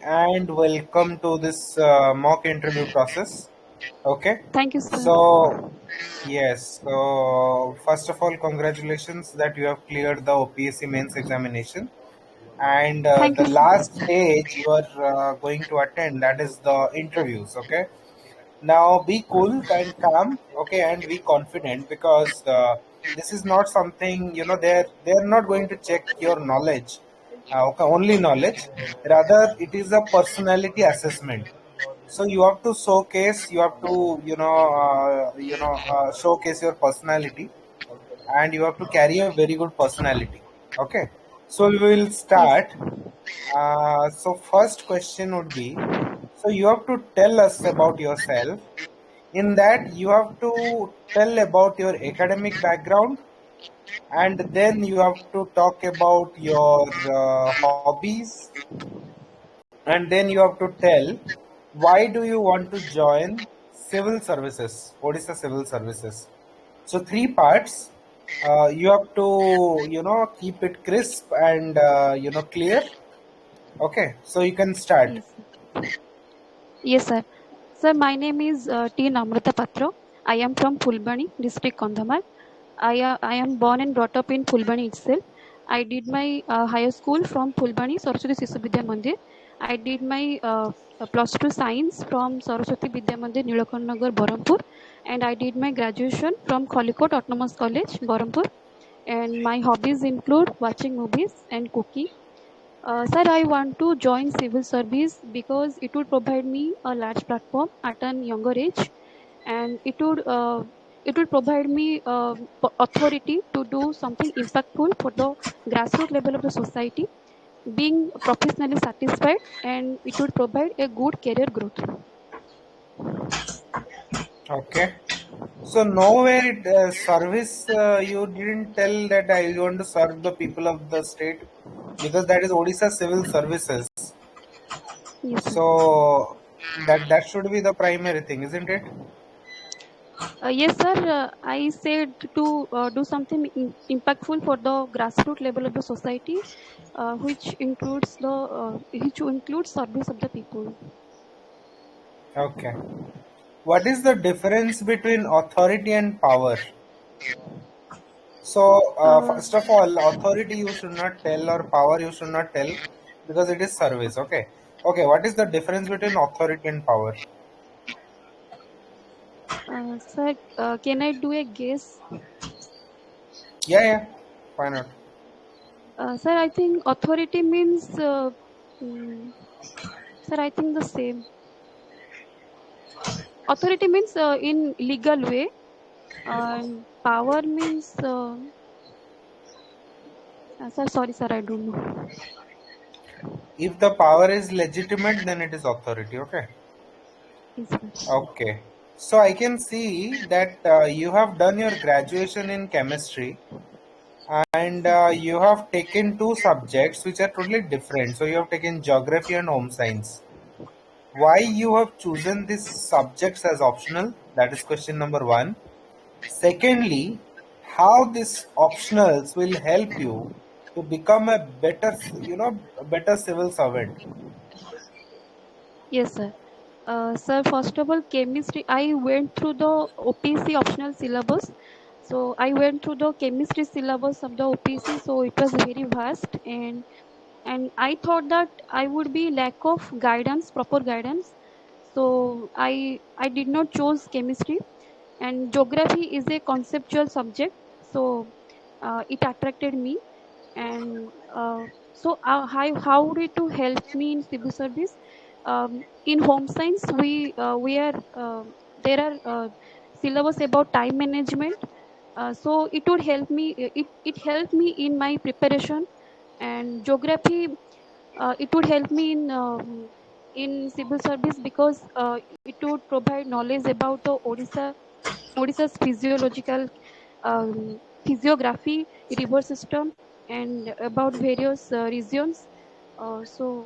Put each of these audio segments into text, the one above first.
and welcome to this mock interview process. Okay, Thank you, sir. so yes, so first of all, congratulations that you have cleared the OPSC mains examination, and Thank the you, sir. last stage you are going to attend, that is the interviews. Okay, now be cool and calm, okay, and be confident because this is not something they're not going to check your knowledge, okay, only knowledge. Rather, it is a personality assessment. So you have to showcase, you have to showcase your personality, and you have to carry a very good personality. Okay, so we will Yes. start. So first question would be, so you have to tell us about yourself. In that, you have to tell about your academic background, and then you have to talk about your hobbies, and then you have to tell why do you want to join civil services. What is the civil services? So three parts. You have to keep it crisp and clear. Okay, so you can start. Yes. Yes, sir. Sir, my name is T. Namrata Patra. I am from Fulbani, district Kandhamar. I am born and brought up in Fulbani itself. I did my higher school from Fulbani Saraswati Sishu Vidya Mandir. I did my plus 2 science from Saraswati Vidya Mandir, Nilakant Nagar, Barampur. And I did my graduation from Kholikot Autonomous College, Barampur. And my hobbies include watching movies and cooking. Sir, I want to join civil service because it would provide me a large platform at an younger age, and it would provide me authority to do something impactful for the grassroots level of the society, being professionally satisfied, and it would provide a good career growth. Okay. So nowhere it service you didn't tell that I want to serve the people of the state, because that is Odisha Civil Services. Yes, sir. So that should be the primary thing, isn't it? Yes, sir. I said to do something impactful for the grassroots level of the society, which includes service of the people. Okay. What is the difference between authority and power? So Uh, first of all, authority you should not tell, or power you should not tell, because it is service. Okay. Okay. What is the difference between authority and power? Sir, can I do a guess? Yeah, yeah. Why not? Sir, I think authority means, mm, sir, I think the same. Authority means in legal way, and power means, sir, sorry, sir, I don't know. If the power is legitimate, then it is authority. Okay. Yes, sir. Okay. So I can see that you have done your graduation in chemistry, and you have taken two subjects which are totally different. So you have taken geography and home science. Why you have chosen these subjects as optional? That is question number one. Secondly, how these optionals will help you to become a better, a better civil servant. Yes, sir. Sir, first of all, chemistry, I went through the OPC optional syllabus. So I went through the chemistry syllabus of the OPC, so it was very vast, and I thought that I would be lack of guidance, proper guidance. So I did not choose chemistry, and geography is a conceptual subject, so it attracted me, and so how would it to help me in civil service? In home science, we are there are syllabus about time management, so it would help me. It helped me in my preparation, and geography, it would help me in civil service because it would provide knowledge about the Odisha's physiological physiography, river system, and about various regions. So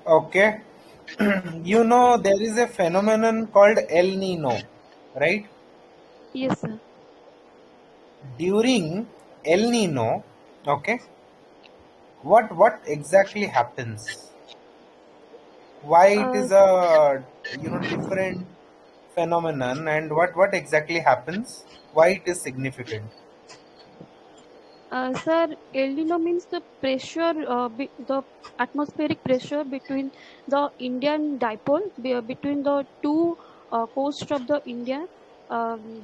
Okay. There is a phenomenon called El Nino, right? yes, sir. During El Nino, okay, What exactly happens? Why it Uh, is a different phenomenon, and what exactly happens? Why it is significant? Sir, El Nino means the pressure, the atmospheric pressure between the Indian dipole, between the two coasts of the India,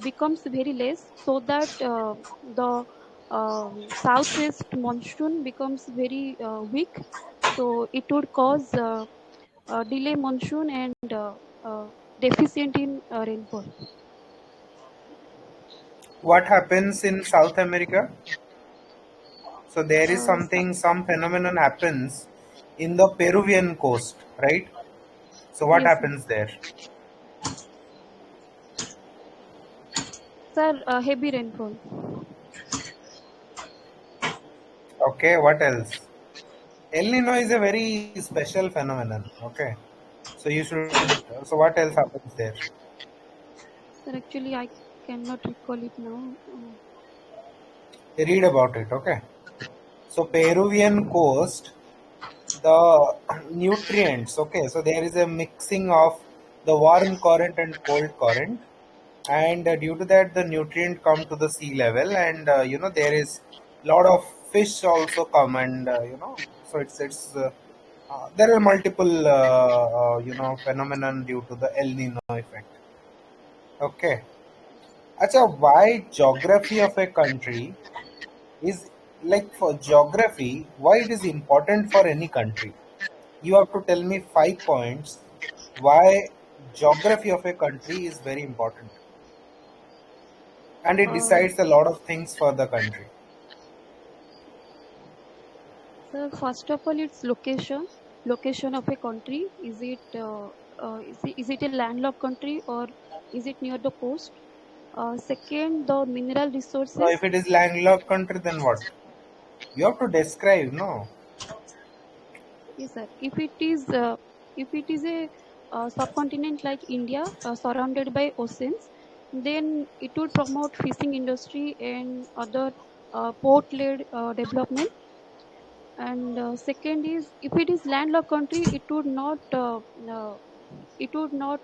becomes very less, so that the southwest monsoon becomes very weak. So it would cause delay monsoon and deficient in rainfall. What happens in South America? So there is Uh, something, some phenomenon happens in the Peruvian coast, right? So what yes, sir. happens there? Sir, heavy rainfall. Okay, what else? El Nino is a very special phenomenon. Okay, so you should. So what else happens there? Sir, actually, I cannot recall it now. Read about it. Okay. So Peruvian coast, the nutrients. Okay, so there is a mixing of the warm current and cold current, and due to that, the nutrient come to the sea level, and there is lot of fish also come, and so there are multiple phenomenon due to the El Nino effect. Okay. Acha, why geography of a country is, like, for geography, why it is important for any country? You have to tell me 5 points why geography of a country is very important, and it Uh, decides a lot of things for the country. Sir, first of all, its location. Location of a country. Is it a landlocked country, or is it near the coast? Second, the mineral If resources. it is landlocked country, then what? You have to describe, no? Yes, sir. If it is a subcontinent like India, surrounded by oceans, then it would promote fishing industry and other port-led development. And second is, if it is landlocked country, uh, it would not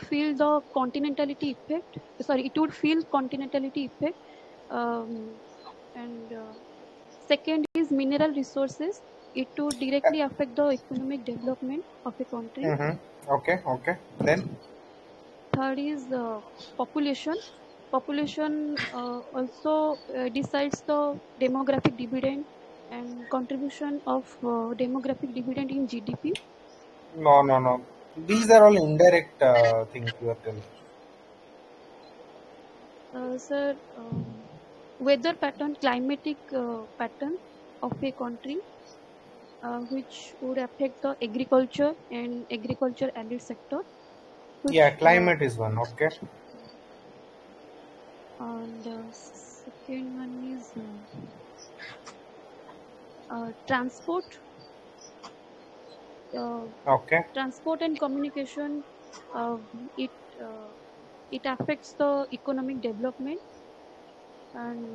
feel the continentality effect. Sorry, it would feel continentality effect. Um, and second is mineral resources. It would directly affect the economic development of a country. Mm-hmm. Okay, okay. Then Third is population. Population also decides the demographic dividend and contribution of demographic dividend in GDP. no, no, no. These are all indirect things you are telling. Sir, weather pattern, climatic pattern of a country, which would affect the agriculture and agriculture allied sector, Yeah, which climate is one. Okay, and second one is transport. Uh, okay. Transport and communication, uh, it uh, it affects the economic development. And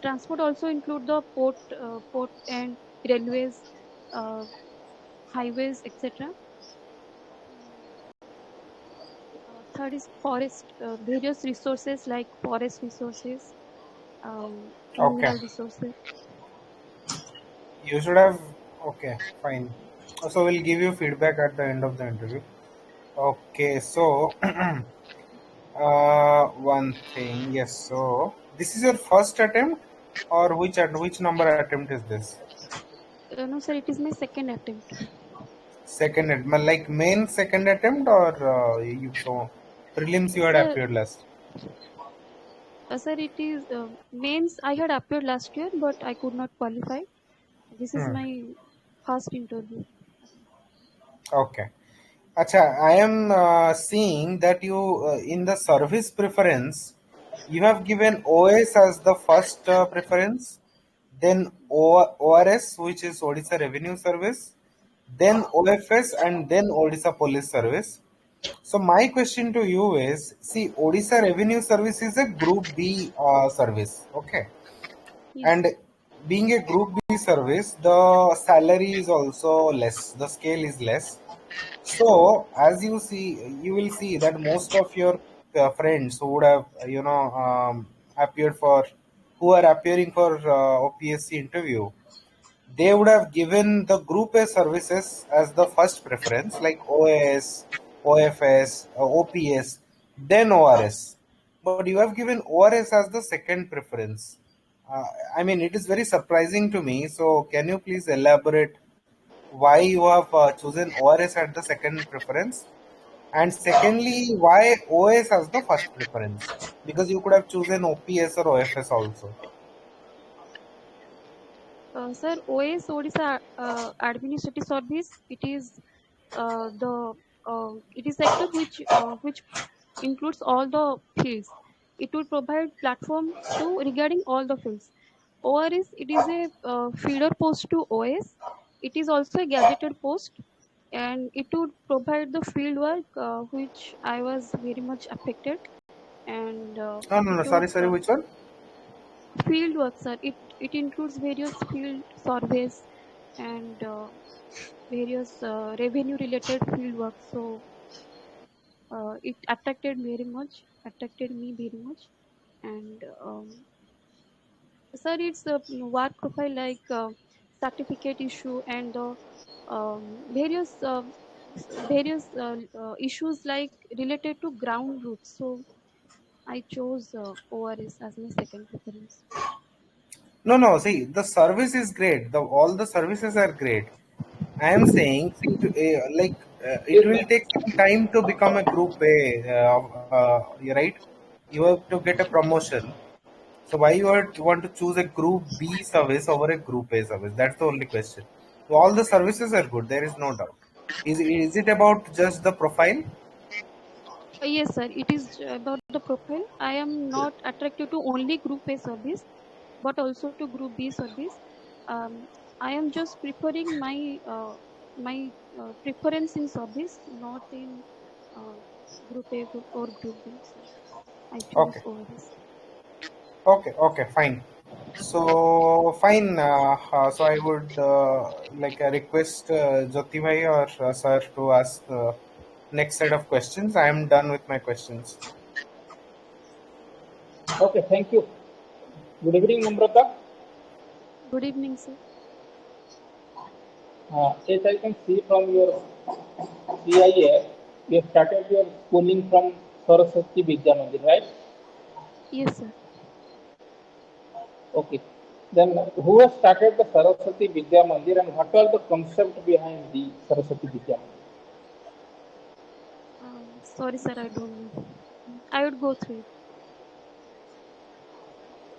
transport also include the port and railways, uh, highways, etc. Third is forest, various resources like forest resources, Okay. mineral resources. You should have. Okay, fine. So we'll give you feedback at the end of the interview. Okay, so one thing. Yes. So this is your first attempt, or which number attempt is this? No, sir, it is my second attempt. Second, like main second attempt, or you so prelims you had Sir, appeared last. sir, it is mains. I had appeared last year, but I could not qualify. This is Hmm. my first interview. Okay. Acha, I am seeing that you in the service preference, you have given OS as the first preference, then ORS, which is Odisha Revenue Service, then OFS, and then Odisha Police Service. So my question to you is, see, Odisha Revenue Service is a Group B service, okay, Yes, and sir. being a group B service, the salary is also less. The scale is less. So, as you see, you will see that most of your friends who would have, appeared for, who are appearing for OPSC interview, they would have given the Group A services as the first preference, like OAS, OFS, OPS, then ORS. But you have given ORS as the second preference. Uh, I mean, it is very surprising to me. So, can you please elaborate why you have chosen ORS at the second preference? And secondly, why OS as the first preference? Because you could have chosen OPS or OFS also. Sir, OS Odisha Administrative Service. It is sector which includes all the fields. It will provide platform to regarding all the fields. ORS, it is a feeder post to OS. It is also a gazetted post, and it would provide the field work which I was very much affected, and No, no, it no. would Sorry. Which one? field work, sir. It includes various field surveys and various revenue related field work. So it attracted me very much, and sir, it's a work profile like certificate issue and various issues like related to ground roots. So I chose ORS as my second preference. No, no. See, the service is great. All the services are great. I am saying, see, it Yes, will ma'am. take some time to become a group A. You're right. You have to get a promotion. So why want to choose a group B service over a group A service? That's the only question. So all the services are good. There is no doubt. Is it about just the profile? Yes, sir. It is about the profile. I am not attracted to only Group A service, but also to Group B service. Um, I am just preferring my preference in service, not in uh, Group A or Group B. So I chose Okay. ORS. Okay, fine. So fine. So I would request Jyoti bhai or sir to ask next set of questions. I am done with my questions. Okay, thank you. Good evening, Namrata. Good evening, sir. As I can see from your CIA, you have started your schooling from Saraswati Vidya Mandir, right? Yes, sir. Okay. Then who has started the Saraswati Vidya Mandir and what was the concept behind the Saraswati Vidya Mandir? Sorry, sir. I don't know. I would go through it.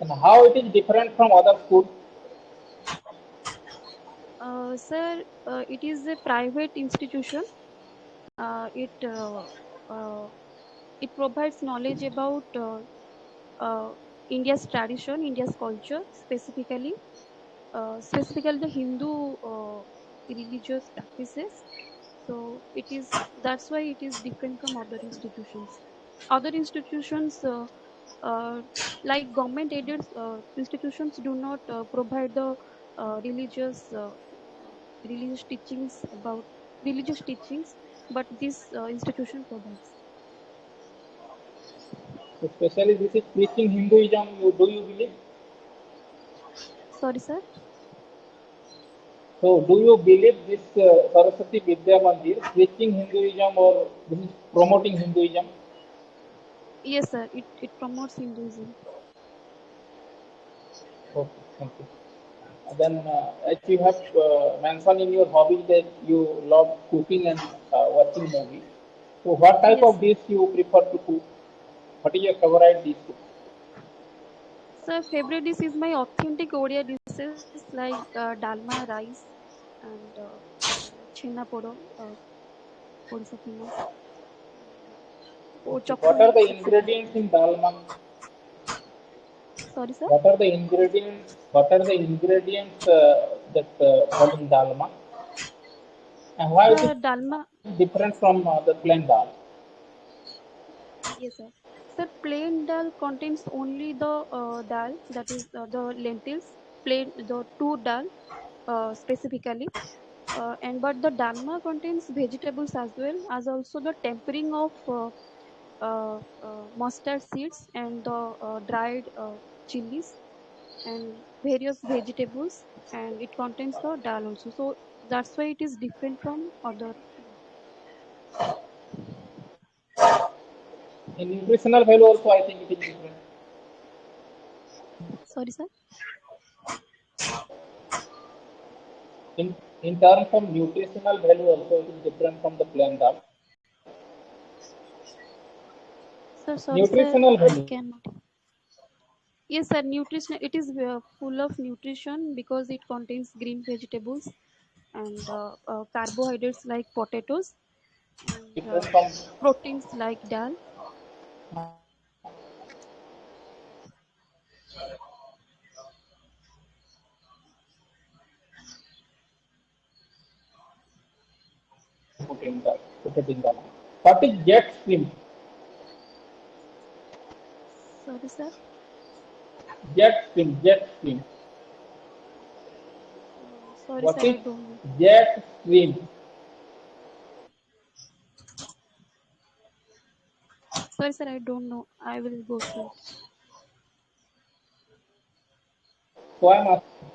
And how it is different from other schools? Sir, it is a private institution. Uh, it uh, uh, it provides knowledge about India's tradition, India's culture, specifically the Hindu religious practices. So it is that's why it is different from other institutions. Other institutions like government aided institutions do not provide the religious religious teachings about religious teachings, but this institution provides. Especially this is preaching Hinduism, do you believe? Sorry, sir. So do you believe this Saraswati Vidya Mandir preaching Hinduism or this is promoting Hinduism? Yes, sir. It promotes Hinduism. Okay, thank you. Then, as you have mentioned in your hobby that you love cooking and watching movies. So, what type Yes, of sir. dish you prefer to cook? What is your favorite dish? Sir, favorite dish is my authentic Odia dishes like dalma, rice, and chhena podo, Odisha famous, and Okay. What are chakuri, the etc. ingredients in dalma? Sorry, sir. What are the ingredients? What are the ingredients that fall in dalma? And why it is Sir, dalma. different from the plain dal? Yes, sir. Sir, plain dal contains only the dal, that is the lentils. plain the two dal specifically, and but the dalma contains vegetables as well as also the tempering of mustard seeds and the dried chilies and various vegetables, and it contains the dal also, so that's why it is different from other. In nutritional value also, I think it is different. Sorry, sir. In terms of nutritional value also, it is different from the plain dal. Sir, sorry, sir, Nutritional I value. cannot. Yes, sir. Nutrition. It is full of nutrition because it contains green vegetables and carbohydrates like potatoes and Different from proteins like dal. put in the put it in the. What is jet stream? Sorry, sir. Jet stream. Jet stream. Sorry, What sir. is I don't know. jet stream? Sorry, sir. I don't know. I will go through it. So I am asking,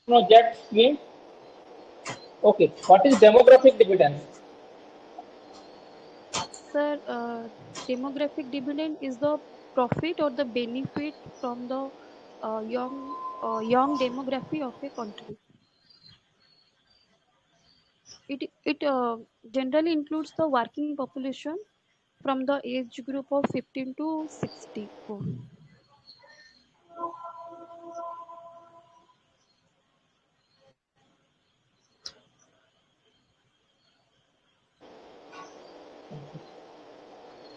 no jet stream. Okay. What is demographic dividends? Sir, demographic dividend is the profit or the benefit from the young demography of a country. It generally includes the working population from the age group of 15 to 64.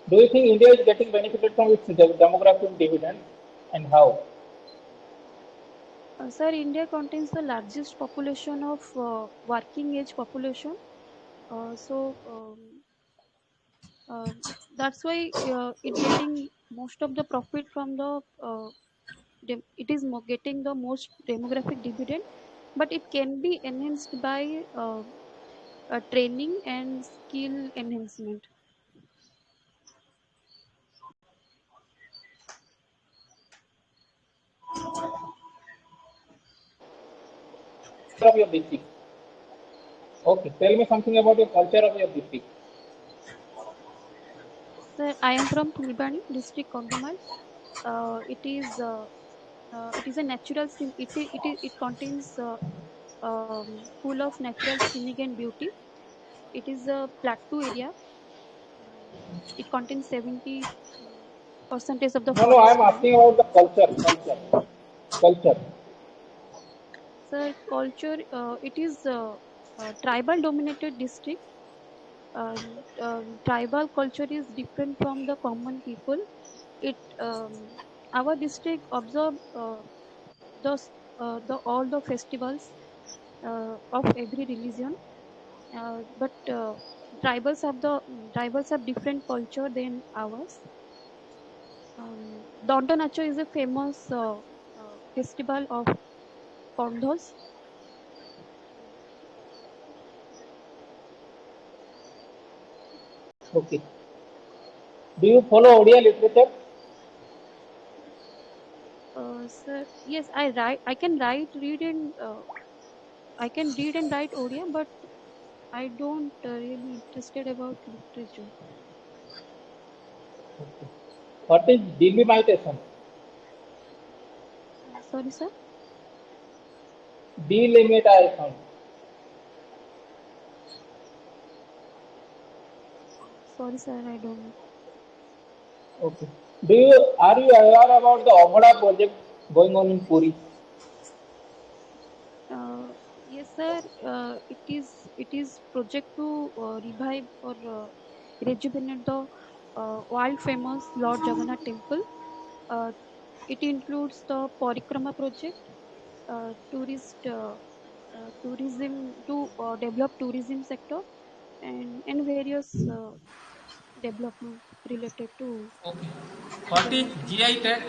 Do you think India is getting benefited from its demographic dividend, and how? Sir, India contains the largest population of working age population. So uh, that's why it getting most of the profit from the it is getting the most demographic dividend, but it can be enhanced by training and skill enhancement. Of your district. Okay. Tell me something about your culture of your district. Sir, I am from Fulbani district, Kondhamal. It is a natural it contains full of natural scenic and beauty. It is a plateau area. It contains 70 percentage of the No, no. I forest am land. asking about the culture. Culture. Sir, culture, it is tribal dominated district. Tribal culture is different from the common people. It Our district observe the all the festivals of every religion, but tribals have different culture than ours. Donda Nacho is a famous festival of Kondos. Okay. Do you follow Odia literature? Sir, yes, I write. I can read and write Odia, but I don't really interested about literature. What is delimitation? Sorry, sir. Delimitation. Sorry, sir. I don't know. Okay. Are you aware about the Obhada project going on in Puri? Uh, yes, sir. It is project to revive or rejuvenate the world famous Lord Jagannath temple. Uh, it includes the Parikrama project, tourism to develop tourism sector, and various development related to. Okay. What is Development. GI tag?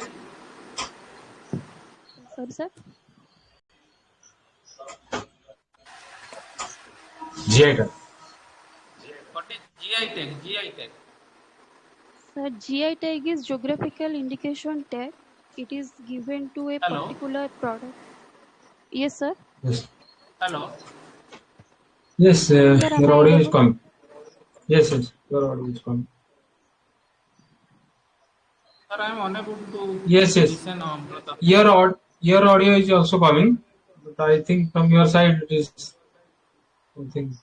Sorry, sir. GI tag. What is GI tag? GI tag. Sir, GI tag is geographical indication tag. It is given to a Hello. particular product. Yes, sir. Yes. Hello. Yes, Sir, am your I audio is audible? coming. Yes, yes, your audio is coming. Sir, I am unable to Yes, yes. listen, brother. Your audio is also coming, but I think from your side it is something.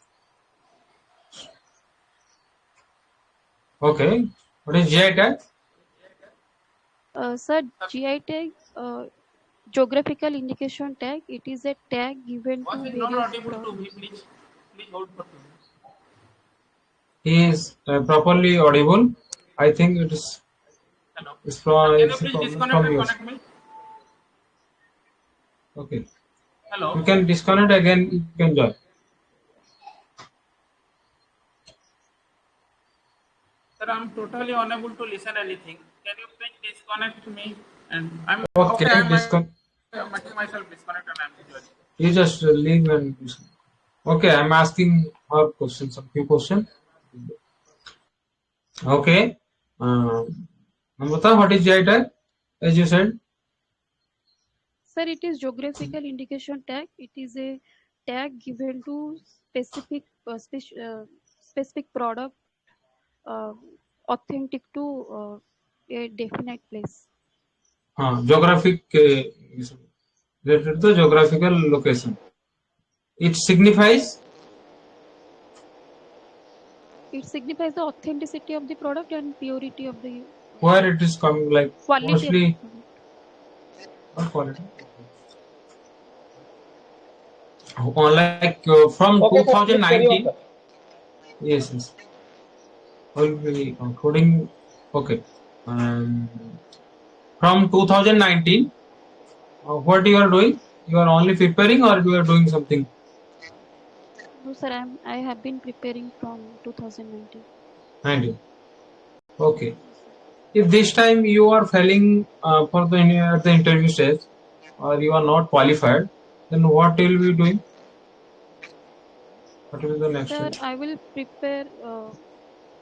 Okay. What is GI tag? Sir, GI tag, geographical indication tag. It is a tag given Was to it not various audible to me? products. Please hold for 2 minutes. He is properly audible. I think it is. Hello. Sir, can you It's a please problem disconnect from and yours. connect me? Okay. Hello. You can disconnect again. You can join. Sir, I'm totally unable to listen anything. Can you please disconnect me? And I'm okay. Okay. I'm making myself disconnect and I'm joining. You just leave and. Okay. I'm asking her questions. Some few questions. Okay. Namrata, what is GI tag? As you said. Sir, it is geographical indication tag. It is a tag given to specific product uh, authentic to a definite place. Geographic is related to geographical location. It signifies It signifies the authenticity of the product and purity of the where it is coming, like quality of the mostly product. not quality. Like from Okay, sir. Please carry on, 2019. sir. Yes, yes. Will be concluding. Okay. Um, from 2019, what you are doing? You are only preparing, or you are doing something? No, sir, I have been preparing from 2019. 19. Okay. Yes, sir. If this time you are failing for at the interview stage, or you are not qualified, then what will you be doing? What will be the next Sir, step? I will prepare.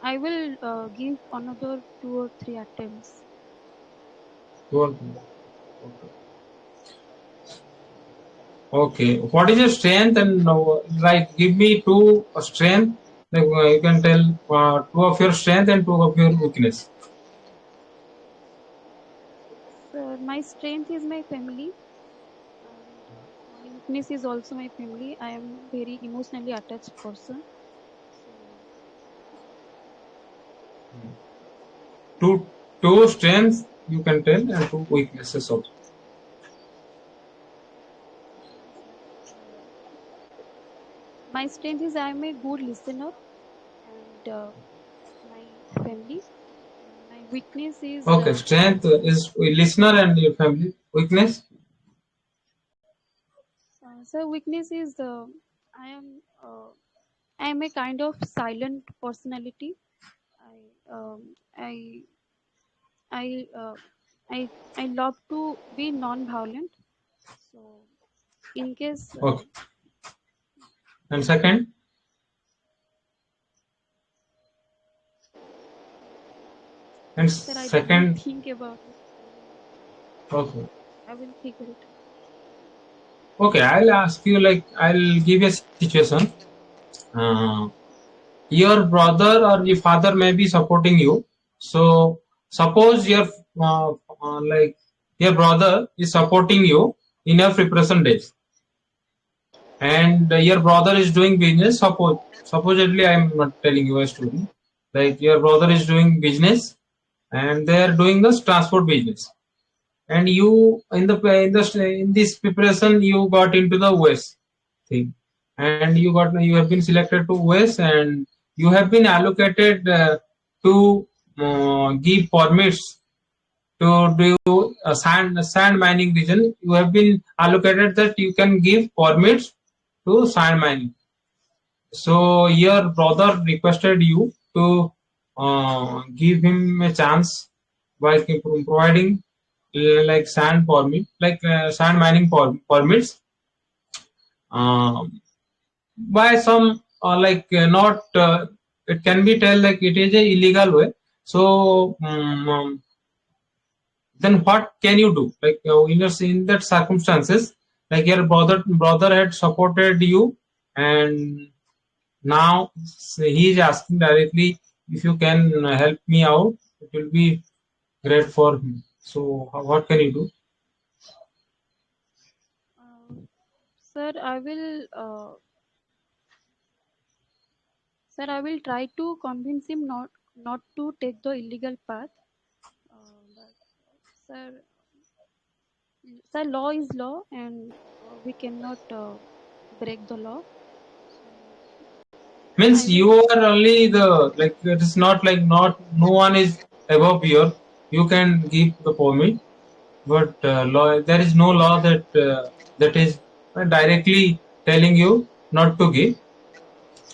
I will give another 2 or 3 attempts. Okay. Okay. What is your strength, and like give me two strength. Like you can tell two of your strength and two of your weakness. Sir, my strength is my family, and my weakness is also my family. I am very emotionally attached person. So Two two strengths you can tell and two weaknesses also. okay, sir. My strength is I am a good listener, and my family. And my weakness is Okay. Strength is listener and your family. Weakness. sir. Weakness is I am I am a kind of silent personality. I um, I I uh, I I love to be non-violent. So in case, Okay. And second. And sir, I did not second. think about it. Okay. I will figure it. Okay. I'll ask you, like I'll give you a situation. Uh, your brother or your father may be supporting you. So suppose your like your brother is supporting you in your preparation days, and your brother is doing business. Supposedly, I am not telling you a story. Like your brother is doing business, and they are doing this transport business, and you in this preparation you got into the West thing, and you have been selected to West, and you have been allocated to give permits to do sand mining region. You have been allocated that you can give permits to sand mining So your brother requested you to give him a chance by providing like sand permit, like sand mining permits by some not. It can be tell like it is a illegal way. So then what can you do? Like in that circumstances, like your brother had supported you, and now he is asking directly if you can help me out. It will be great for him. So what can you do? Uh, sir, I will try to convince him not to take the illegal path. But sir, law is law, and we cannot break the law. So I Means you will. are only the, like it is not like not no one is above you. You can give the permit, but law, there is no law that that is directly telling you not to give.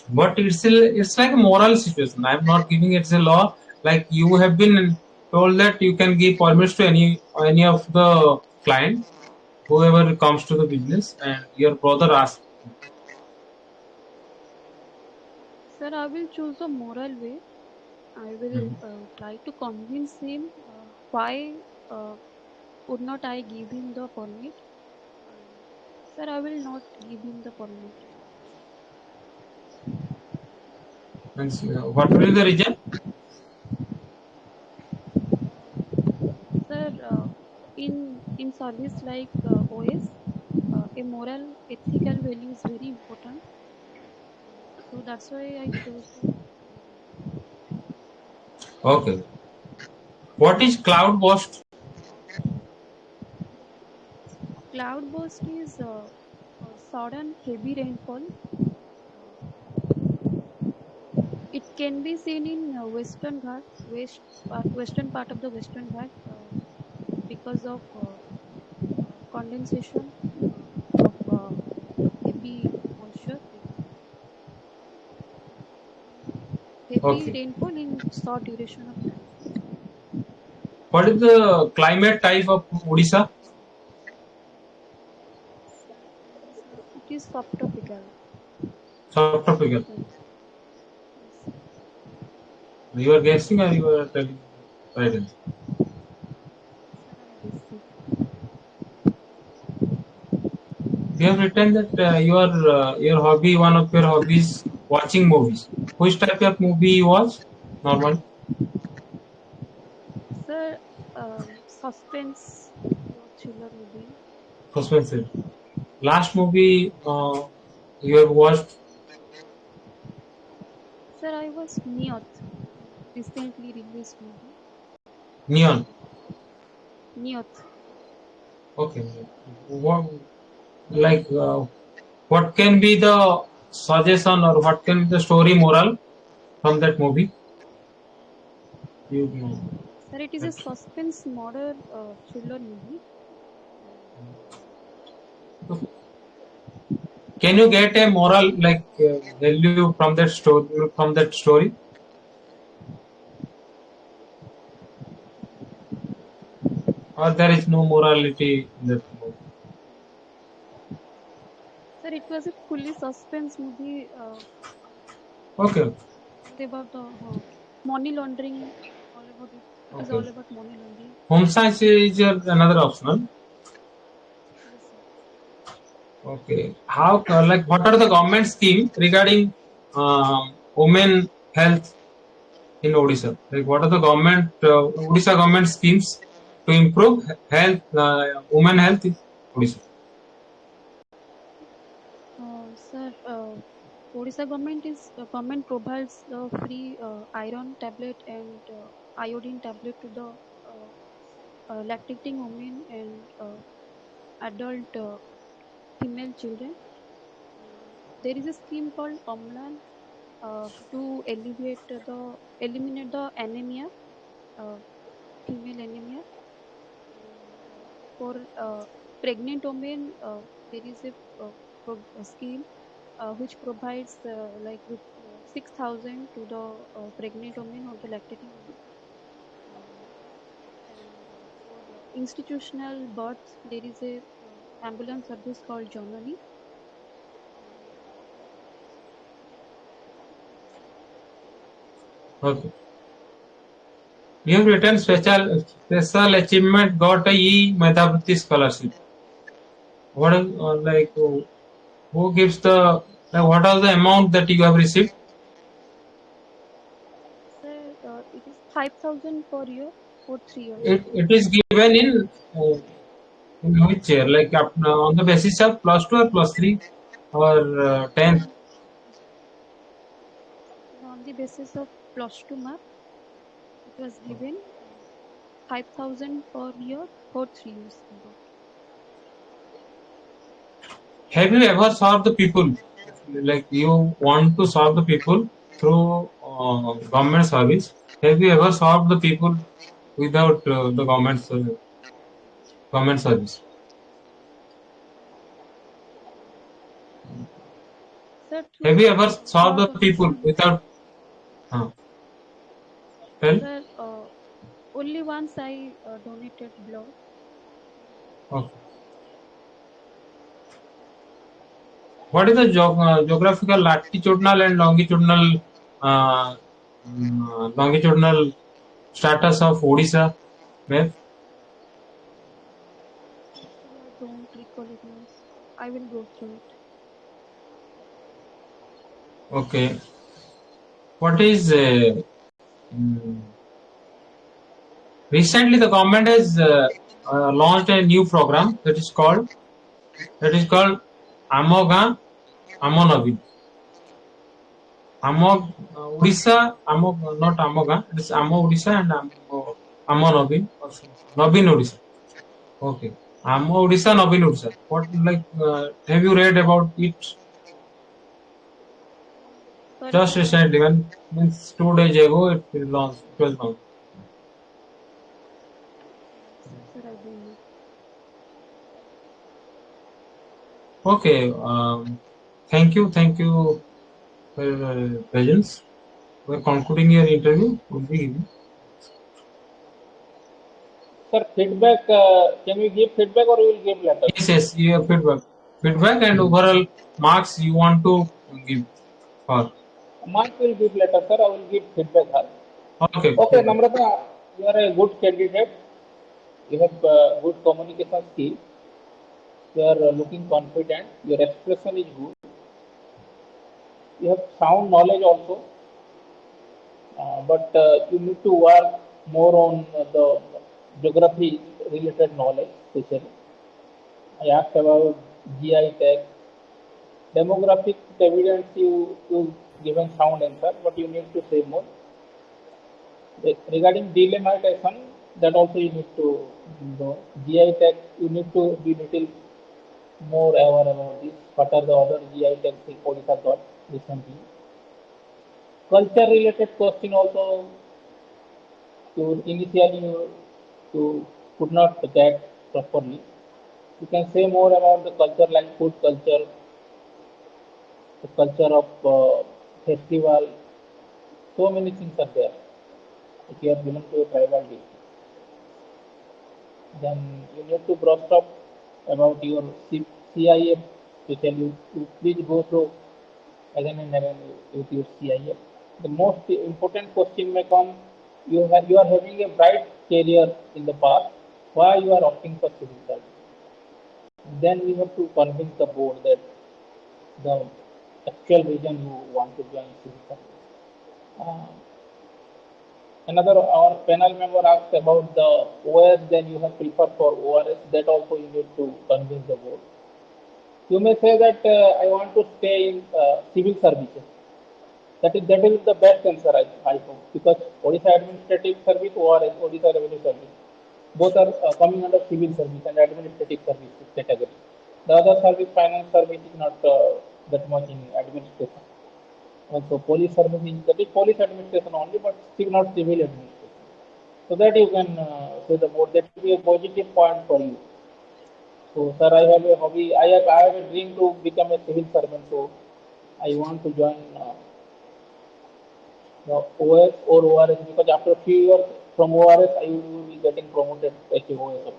But it's like a moral situation. I'm not giving it's a law. Like you have been told that you can give permits to any of the client whoever comes to the business, and your brother asks. Sir, I will choose a moral way. I will Hmm. try to convince him why uh, would not I give him the permit. Uh, Sir, I will not give him the permit. Means, what will be the reason? Sir, in service like OS, a moral, ethical value is very important. So that's why I chose the Okay. What is cloud burst? cloud burst is sudden heavy rainfall. It can be seen in western part of the Western Ghat because of condensation of heavy moisture, heavy Okay. rainfall in short duration of time. What is the climate type of Odisha? It is subtropical. Subtropical. Yes. Yes. You are guessing or you are telling the right answer? Sir, I'm guessing. You have written that your hobby, one of your hobbies, watching movies. Which type of movie you watch? Normal, Sir, suspense or thriller movie. suspense. Last movie you have watched? Sir, I was Niyat, recently released movie. Neon. Niyat. Okay. What, like what can be the suggestion or what can be the story moral from that movie? You know. Sir, it is a suspense murder thriller movie. Can you get a moral like value from that story? Or there is no morality in that movie? Sir, it was a fully suspense movie Okay, all about the money laundering, all about it. It is okay. all about money laundering. Home science is your another optional. Yes, sir. Okay. How like what are the government scheme regarding women health in Odisha? Like what are the government Odisha government schemes to improve health, women health in Odisha? Sir, Odisha government provides the free iron tablet and iodine tablet to the lactating women and adult female children. There is a scheme called Omlan to eliminate the anemia, uh, female anemia, and for pregnant women, there is a scheme. which provides like 6,000 to the pregnant women or the lactating women. And for institutional births, there is a ambulance service called Janani. Okay. You have written special achievement got a E Medhavati scholarship. What is who gives the what are the amount that you have received? Sir, it is 5,000 per year for 3 years. It is given in which year? Like on the basis of plus two or plus three or 10th? On the basis of plus 2 mark, it was given 5,000 per year for 3 years above. Have you ever served the people? Like you want to serve the people through government service? Have you ever served the people without the government service? Sir, Have through you ever served the people government, without? Uh, tell. sir, only once I donated blood. Okay. What is the geographical latitudinal and uh, longitudinal status of Odisha map? Actually, I don't recognize. I will go through it. Okay. What is mm, recently the government has launched a new program that is called Amoga Amonavi. Amog Odisha Amog not Amoga. It is Amo Odisha and Amonavi or Navin Odisha. Okay. Amo Odisha, Navin Odisha. What have you read about it Sorry, just sir. recently? When means 2 days ago it was launched. It was launched. Sir, I don't know. Okay. Thank you for your presence. We're concluding your interview. Will be giving. Sir, feedback, can we give feedback or we will give later? Yes. Your feedback and overall marks you want to give for. Mark will give later, sir. I will give feedback. Okay. Okay, Feedback. Namrata, you are a good candidate. You have good communication skills. You are looking confident. Your expression is good. You have sound knowledge also, but you need to work more on the geography related knowledge, especially. I asked about GI tech, demographic evidence. You given sound answer, but you need to say more. Regarding delimitation, that also you need to know. GI tech, you need to be little more aware about this. What are the other GI tech things Odisha got recently? Culture related question also, you initially you could not get properly. You can say more about the culture like food culture, the culture of festival. So many things are there. If you are belong to a tribal district, then you need to brush up about your CIF. Especially you please go through again and again with your CIF. The most important question may come, you are having a bright career in the past, why you are opting for civil service? Then we have to convince the board that the actual reason you want to join civil service. Uh, Another our panel member asked about the OS, then you have preferred for ORS, that also you need to convince the board. You may say that I want to stay in civil services. That is the best answer, I hope, because Odisha Administrative Service or Odisha Revenue Service, both are coming under civil service and administrative service category. The other service, finance service, is not that much in administration. Also, police service is that is police administration only, but still not civil administration. So that you can say the board, that will be a positive point for you. So, sir, I have a hobby. I have a dream to become a civil servant. So, I want to join the OS or ORS because after a few years from ORS, I will be getting promoted as a OS officer.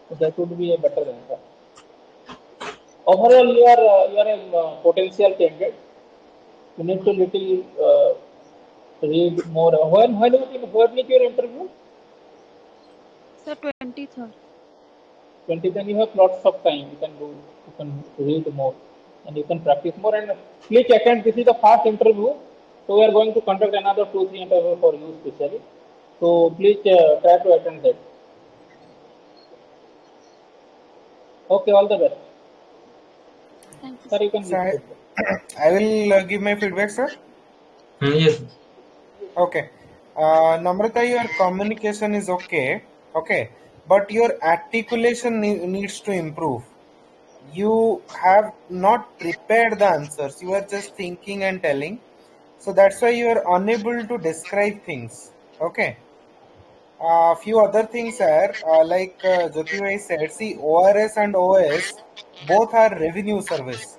So that would be a better answer. Overall, you are a potential candidate. You need to little read more. When is your interview? Sir, 23rd. 20, then you have lots of time. You can read more and you can practice more. And please attend. This is the first interview, so we are going to conduct another 2 3 interviews for you specially. So please try to attend that. Okay, all the best. Thank you, Sir, sir. you can So give I, feedback. I will give my feedback, sir. Yes. Okay. Namrata, your communication is okay. Okay. But your articulation needs to improve. You have not prepared the answers. You are just thinking and telling. So that's why you are unable to describe things. Okay. A few other things are like Jyoti Bhai said, see, ORS and OS both are revenue service.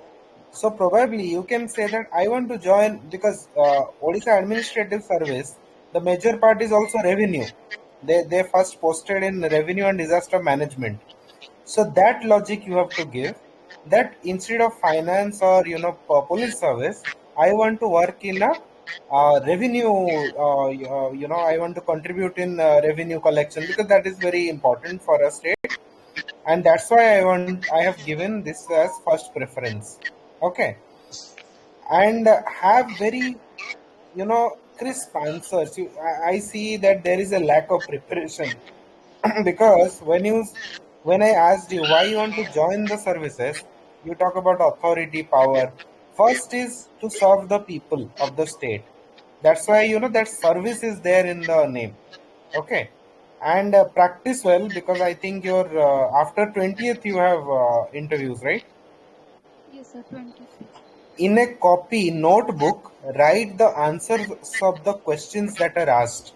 So probably you can say that I want to join because Odisha Administrative Service, the major part is also revenue. They first posted in revenue and disaster management. So that logic you have to give that instead of finance or police service, I want to work in a revenue. I want to contribute in revenue collection because that is very important for a state, and that's why I have given this as first preference. Okay, and have very crisp answers. I see that there is a lack of preparation because when I asked you why you want to join the services, you talk about authority, power. First is to serve the people of the state. That's why that service is there in the name. Okay, and practice well because I think you're after 20th you have interviews, right? Yes, sir, 20th. In a copy notebook, write the answers of the questions that are asked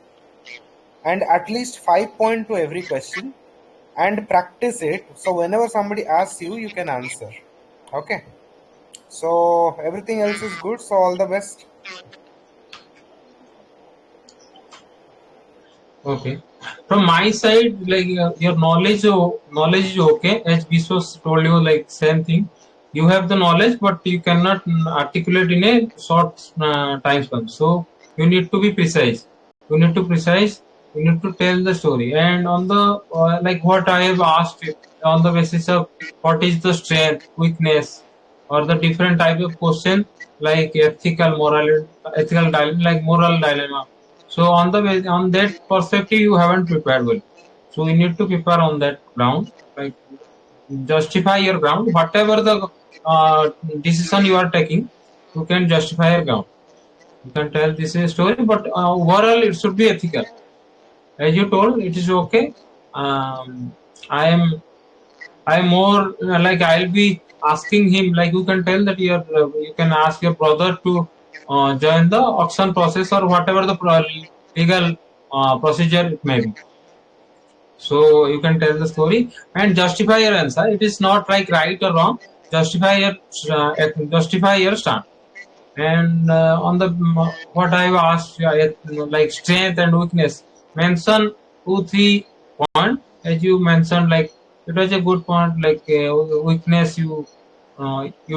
and at least 5 point to every question and practice it so whenever somebody asks you you can answer. Okay, so everything else is good, so all the best. Thank you, sir. Okay. From my side, like your knowledge is okay. As Biswas told you, like same thing. You have the knowledge, but you cannot articulate in a short time span. So you need to be precise. You need to precise. You need to tell the story. And on the like what I have asked on the basis of what is the strength, weakness, or the different type of question like ethical dilemma, like moral dilemma. So on that perspective, you haven't prepared well. So you need to prepare on that ground, like justify your ground. Whatever the decision you are taking, you can justify your ground. You can tell this is a story, but overall it should be ethical. As you told, it is okay. I am I more like I'll be asking him like you can tell that you can ask your brother to join the auction process or whatever the legal procedure it may be. So you can tell the story and justify your answer. It is not like right or wrong. Justify your justify your stand. And on the what I've asked, like strength and weakness, mention 2 3 point as you mentioned. Like it was a good point. Like weakness, you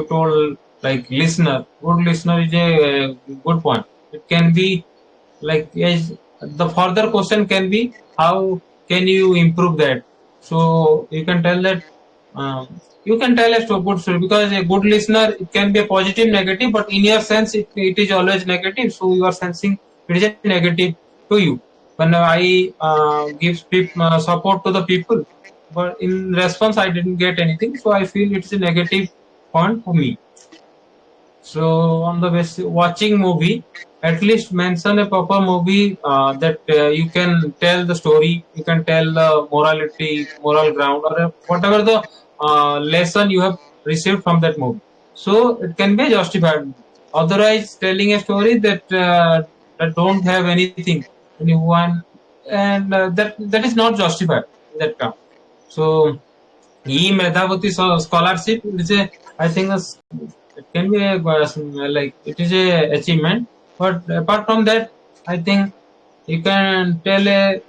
told like listener. Good listener is a good point. It can be like yes, the further question can be how can you improve that. So you can tell that you can tell a good story because a good listener it can be a positive negative, but in your sense it is always negative, so you are sensing it is a negative to you. When I give support to the people, but in response I didn't get anything, so I feel it's a negative point for me. So on the basis watching movie, at least mention a proper movie that you can tell the story, you can tell the morality, moral ground, or whatever the lesson you have received from that movie. So it can be justified. Otherwise, telling a story that don't have anything, anyone, and that is not justified in that term. So, e Medhavati scholarship is a I think It can be a like it is a achievement. But apart from that, I think you can tell a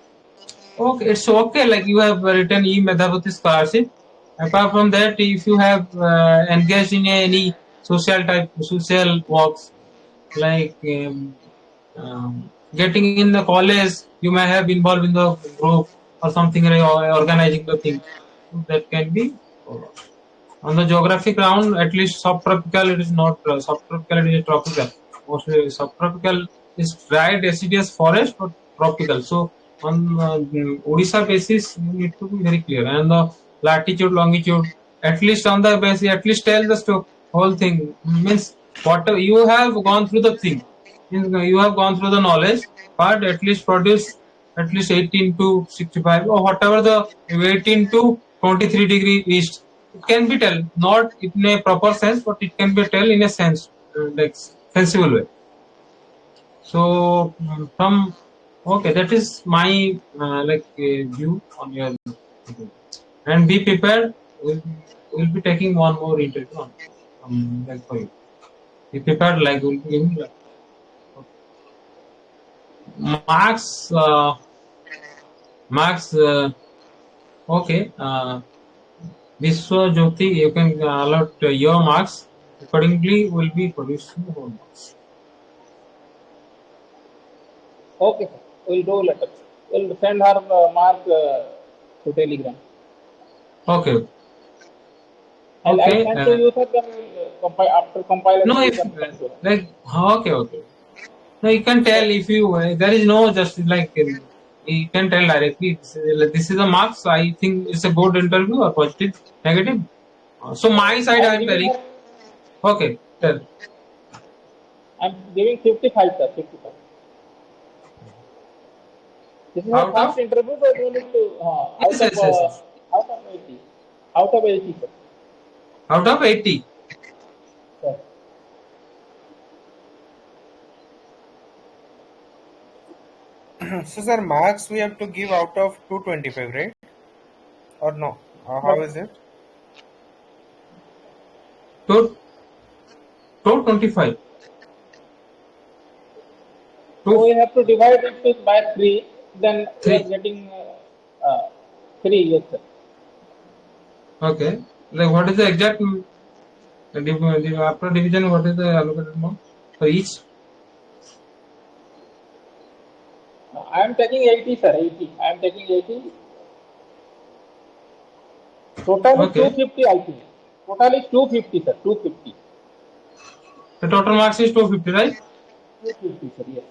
okay, it's okay. Like you have written e-Medhavati scholarship. Apart from that, if you have engaged in any social works, like getting in the college, you may have involved in the group or something, or organizing the thing. That can be. On the geographic round, at least subtropical, it is not subtropical, it is tropical. Mostly subtropical is dry deciduous forest, but tropical. So on Odisha basis, you need to be very clear. And the latitude, longitude, at least on the basis, at least tell the whole thing. Means whatever you have gone through the thing, you have gone through the knowledge, but at least produce at least 18 to 65 or whatever the 18 to 23-degree east. It can be tell, not in a proper sense, but it can be tell in a sense, like sensible way. So from okay, that is my view on your. And be prepared. We'll be taking one more interview on like for you. Be prepared. Like we'll be giving like, marks. Marks. Okay. Vishwa Jyoti, you can allot your marks. Accordingly, will be producing the whole marks. Okay, sir. We'll do later. We'll send her mark to Telegram. Okay. I'll Okay. send to you, sir. Then after No, compilation, you if can send to her. like okay. No, you can tell if you there is no just like you can tell directly. This is a marks. I think it's a good interview or positive, negative. So my side, I I'm am giving telling. her. Okay, tell. I'm giving 55, sir. 55. This is her Out first of interview, so you need to yes, yes, yes, yes. out of 80. Out of 80, sir. Out of 80. Sir. So, sir, marks we have to give out of 225, right? Or no? How No. is it? So 25. So Two, we have to divide it by 3. Then we are three. getting 3. Yes, sir. Okay. Like what is the exact after division? What is the allocated amount for each? I am taking 80, sir. 80. I am taking 80. Total is Okay. 250, I think. Total is 250, sir. 250. The total marks is 250, right? 250, sir. Yes.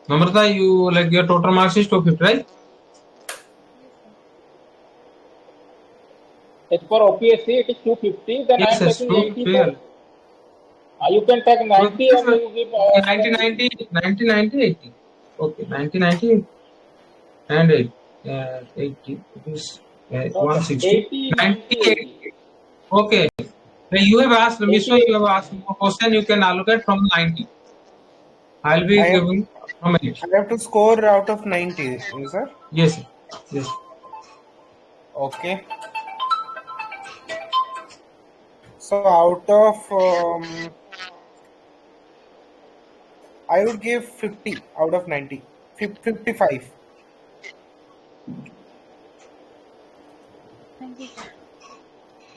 Namrata, you like your total marks is 250, right? As for OPSC, it is 250. Then I Yes, am yes, taking 80, 250. sir. You can take 90 and 250. you give Okay, 90, 180. 90, 90, 90, 80. Okay, 90, 90 and 8, 80. It is No, sir. 160. 80, 90, 90, 80. 80. Okay. Now you have asked, 80, Vishwa, you 80. have asked more question, you can allocate from 90. I'll be I have giving from 8. I have to score out of 90, sir. Yes, sir. Yes. Okay. So out of I would give 50 out of 90. 55. Thank you, sir.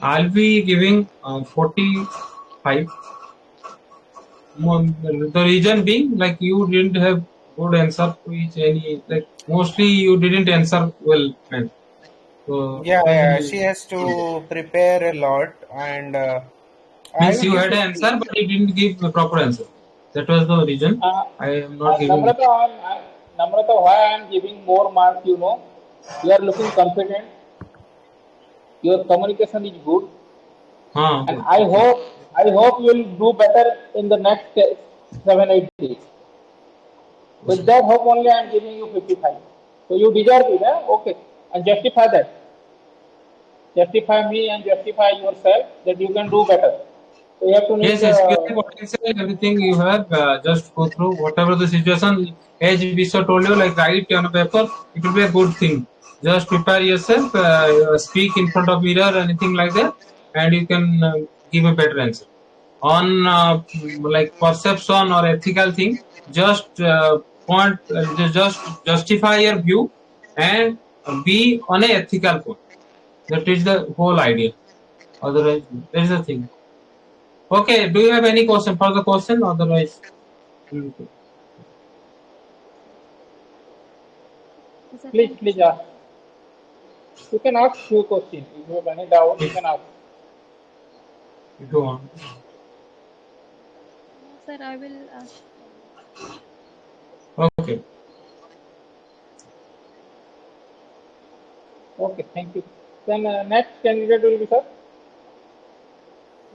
I'll be giving 45. The reason being, like you didn't have good answer to each any, like mostly you didn't answer well, man. So Yeah, it was yeah. She has to prepare a lot, and I means would you give had an 50. answer, but you didn't give a proper answer. That was the reason Uh, I am not giving it. Namrata, Namrata, why I am giving more marks, you know? You are looking confident. Your communication is good. And Good. Okay. I hope you will do better in the next 7, 8 days. With that hope only I am giving you 55. So you deserve it, eh? Okay. And justify that. Justify me and justify yourself that you can do better. So you have to Yes, need. yes, you have potential, everything you have, just go through whatever the situation. As Vishwa told you, like write on a paper, it will be a good thing. Just prepare yourself, speak in front of mirror, anything like that, and you can give a better answer. On like perception or ethical thing, just just justify your view and be on a ethical point. That is the whole idea. Otherwise, there is a thing. Okay, do you have any question for the question? Otherwise, Is that Please, right, please sir? ask. You can ask few questions. If you have any doubt, you if can ask. you want. No, sir, I will ask. Okay. Okay, thank you. Then next candidate will be sir.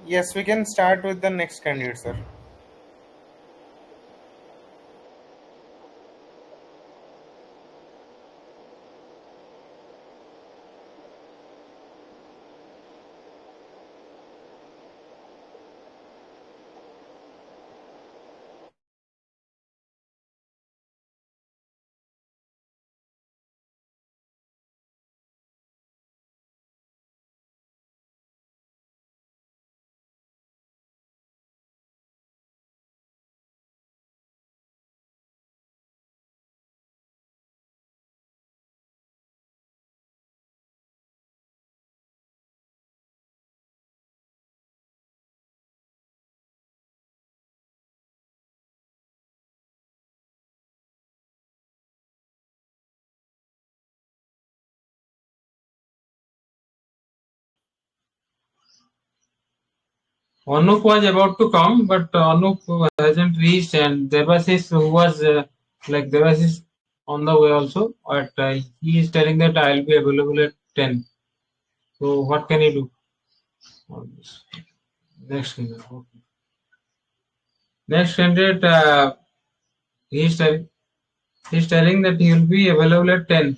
Yes, we can start with the next candidate, sir. Anup was about to come, but Anup hasn't reached, and Devasis, who was like Devasis on the way also, but he is telling that I'll be available at 10. So what can he do? On this? Next candidate. Okay. Next candidate, he is telling that he will be available at 10.